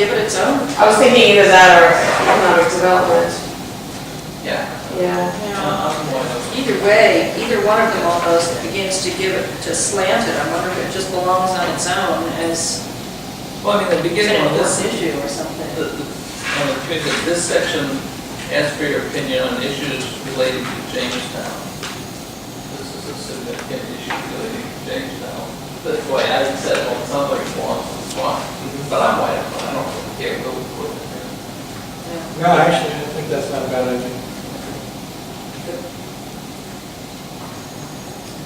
give it its own. I was thinking either that or economic development. Yeah. Yeah. Either way, either one of them almost begins to give it, to slant it. I wonder if it just belongs on its own as Well, I mean, the an beginning of important this, issue or something. this section asks for your opinion on issues related to Jamestown. This is a significant issue relating to Jamestown. That's why I said, well, it sounds like it belongs to the swamp. But I'm white, I don't really care, go with it. Yeah. No, actually, I think that's not a bad idea.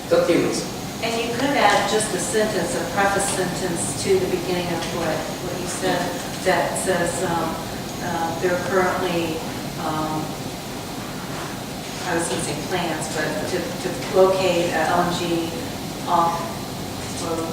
It's up to you, Lisa. And you could add just a sentence, a preface sentence to the beginning of what you said, that says there are currently, I was going to say plans, but to locate an LNG off-road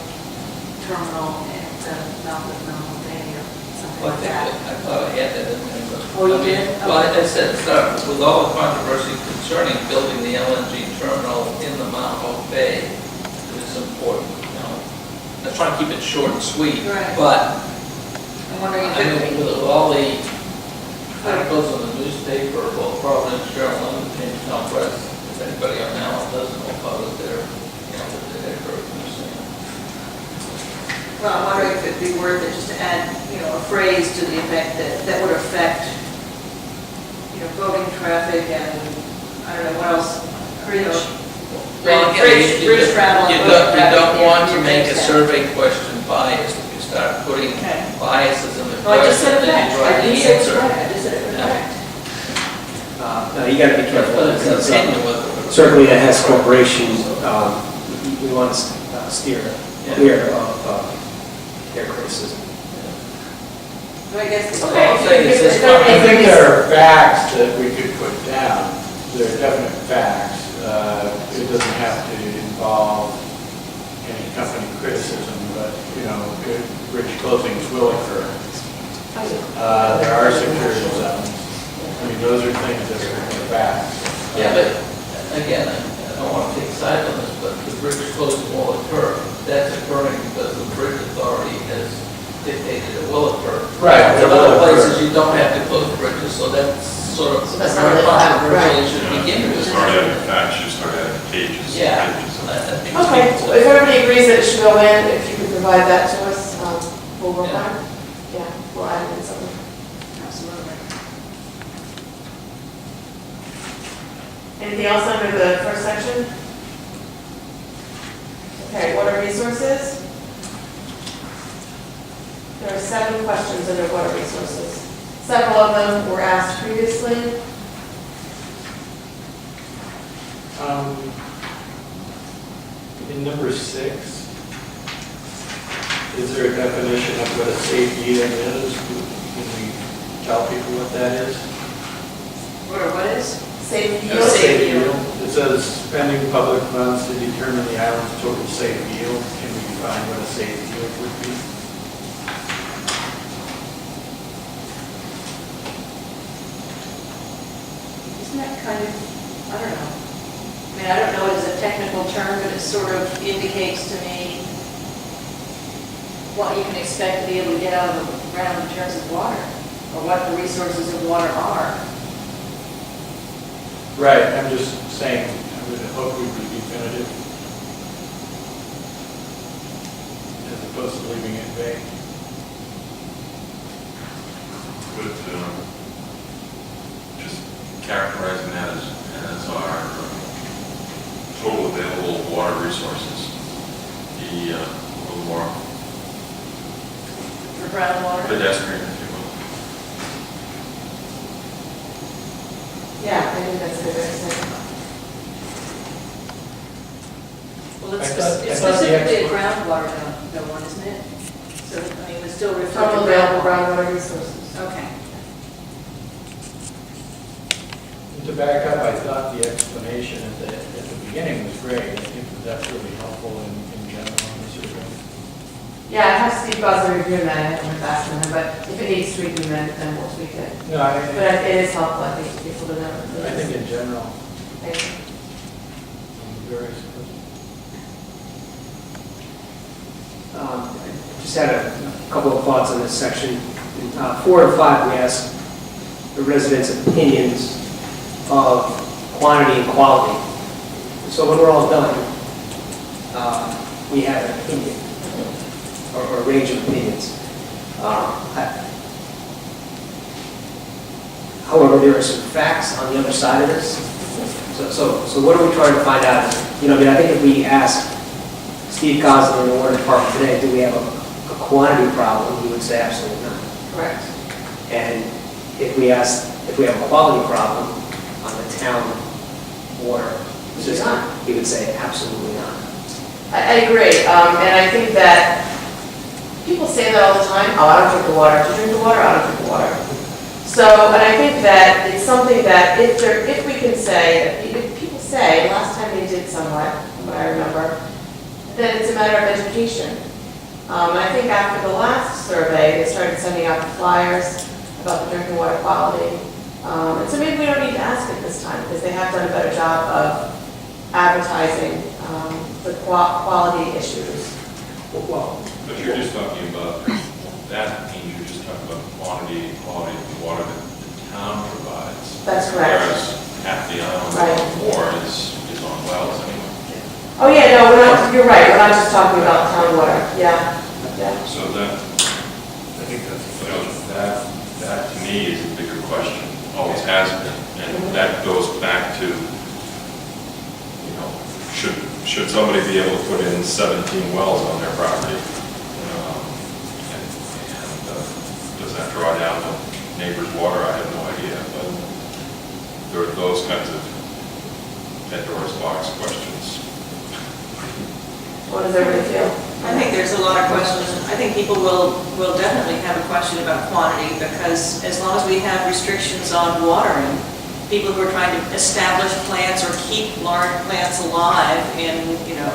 terminal at the mouth of Mount Bay or something Well, like that. I thought I had that in there, but. Oh, you I mean, did? Well, I said, start with all the controversy concerning building the LNG terminal in the Mount Hope Bay. It is important, you know. I'm trying to keep it short and sweet. Right. But, I'm wondering I if mean, with all the articles in the newspaper, well, Providence Journal and the Jamestown Press, if anybody on now doesn't know about it, they're, you know, they're very concerned. well, I'm wondering if it'd be worth it just to add, a phrase to the effect that would affect, boating traffic and, I don't know, what else? Bridge. Well, again, Bridge travel. You don't want to make a survey question biased. If you start putting Okay. biases in the Well, I just question, said then effect. you write I the didn't say answer. effect. I just said effect. No, you gotta be careful. But it's an because, opinion with. certainly the Hess Corporation, we want to steer clear of their criticism. I guess. Okay. I'm saying is this I think there are facts that we could put down. There are definite facts. It doesn't have to involve any company criticism, but, bridge closings will occur. There are security zones. I mean, those are things that are facts. Yeah, but again, I don't want to take side on this, but the bridge closing will occur. That's occurring because the bridge authority has dictated it will occur. Right. In other places, you don't have to close bridges, so that's sort of that's a very not really controversial right. issue to begin with. Start adding facts, you start adding pages. Yeah. Pages. I think Okay, people- if everybody agrees that it should go in, if you could provide that to us, we'll work on it. Yeah, we'll add it in something. Absolutely. Anything else under the first section? Okay, water resources. There are 7 questions under water resources. Several of them were asked previously. In number 6, is there a definition of what a safe yield is? Can we tell people what that is? What is? Safe Oh, yield. safe yield. It says spending public funds to determine the island's total safe yield. Can we define what a safe yield would be? Isn't that kind of, I don't know. I mean, I don't know it as a technical term, but it sort of indicates to me what you can expect to be able to get out of the ground in terms of water, or what the resources of water are. Right, I'm just saying, I would hope we would be definitive as opposed to leaving it vague. But just characterizing that as our total available water resources, the a little more For groundwater? pedestrian, if you will. Yeah, I think that's a good way to say it. Well, it's I thought the specifically a expert- groundwater no one, isn't it? So, I mean, we still refer to Total available groundwater. groundwater resources. Okay. And to back up, I thought the explanation at the beginning was great. I think that's really helpful in general in this area. Yeah, I have Steve Buzzer reviewing that, I haven't been fast enough, but if it needs tweaking, then we'll tweak it. No, But it is helpful, I think, for people to know. I think in general, Thank you. I'm very supportive. I just had a couple of thoughts on this section. 4 and 5, we ask the residents' opinions of quantity and quality. So when we're all done, we have an opinion, or a range of opinions. However, there are some facts on the other side of this. So what are we trying to find out? You know, I mean, I think if we ask Steve Coslin in the water department today, do we have a quantity problem, he would say absolutely not. Correct. And if we have a quality problem on the town water system, he would say absolutely not. I agree, and I think that people say that all the time, oh, I don't drink the water. Do you drink the water? I don't drink the water. So, and I think that it's something that if we can say, if people say, last time they did somewhat, from what I remember, then it's a matter of education. And I think after the last survey, they started sending out the flyers about the drinking water quality. And so maybe we don't need to ask it this time, because they have done a better job of advertising the quality issues. Well, But you're just talking about, that means you're just talking about quantity and quality of the water that the town provides. That's correct. Whereas half the island Right. or more is on wells anyway. Oh, yeah, no, you're right, we're not just talking about town water, yeah. So that, I think that to me is a bigger question, always has been. And that goes back to, you know, should somebody be able to put in 17 wells on their property? And does that draw down the neighbor's water? I have no idea, but there are those kinds of Pandora's box questions. What does everybody feel? I think there's a lot of questions. I think people will definitely have a question about quantity, because as long as we have restrictions on watering, people who are trying to establish plants or keep large plants alive in, you know,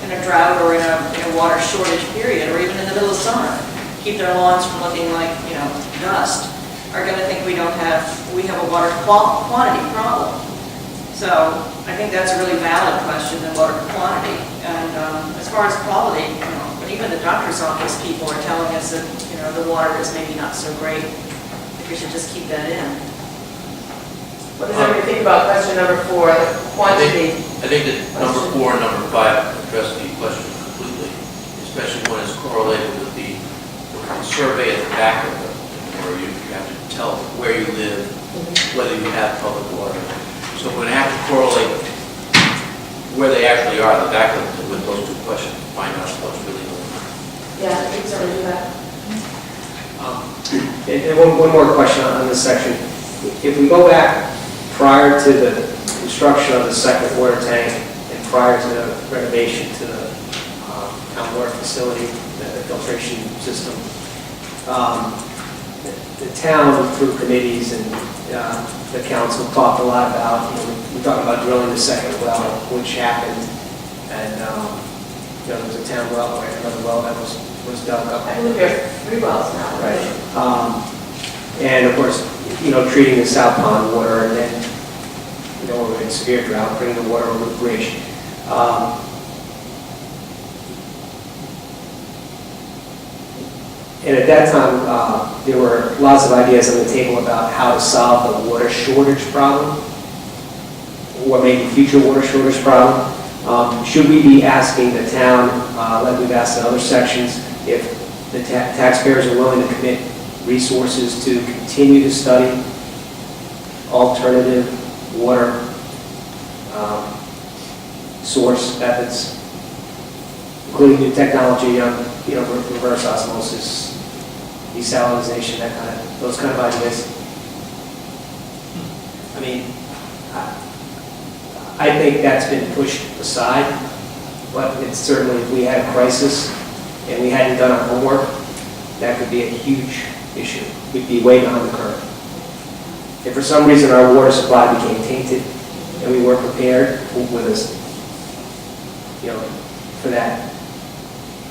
in a drought or in a water shortage period, or even in the middle of summer, keep their lawns from looking like, you know, dust, are going to think we have a water quantity problem. So I think that's a really valid question, the water quantity. And as far as quality, you know, but even the doctor's office people are telling us that, you know, the water is maybe not so great. We should just keep that in. What does everybody think about question number 4, the quantity? I think that number 4 and number 5 address the question completely, especially when it's correlated with the survey at the back of it, where you have to tell where you live, whether you have public water. So we're going to have to correlate where they actually are, the back of it, with those two questions, to find out what's really going on. Yeah, I think so, do that. And one more question on this section. If we go back prior to the construction of the second water tank and prior to the renovation to the town water facility, the filtration system, the town through committees and the council talked a lot about, you know, we talked about drilling the second well, which happened, and you know, there was a town well, right, another well that was dug up. I believe we have 3 wells now. Right. And of course, you know, treating the South Pond water, and then, you know, we're in severe drought, bringing the water over the bridge. And at that time, there were lots of ideas on the table about how to solve the water shortage problem, or maybe future water shortage problem. Should we be asking the town, like we've asked in other sections, if the taxpayers are willing to commit resources to continue to study alternative water source methods, including new technology on, you know, reverse osmosis, desalinization, those kind of ideas. I mean, I think that's been pushed aside, but it's certainly, if we had a crisis and we hadn't done our homework, that could be a huge issue. We'd be way behind the curve. If for some reason our water supply became tainted and we weren't prepared with us, you know, for that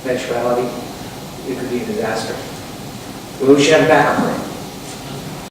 eventuality, it could be a disaster. We should have a backup plan.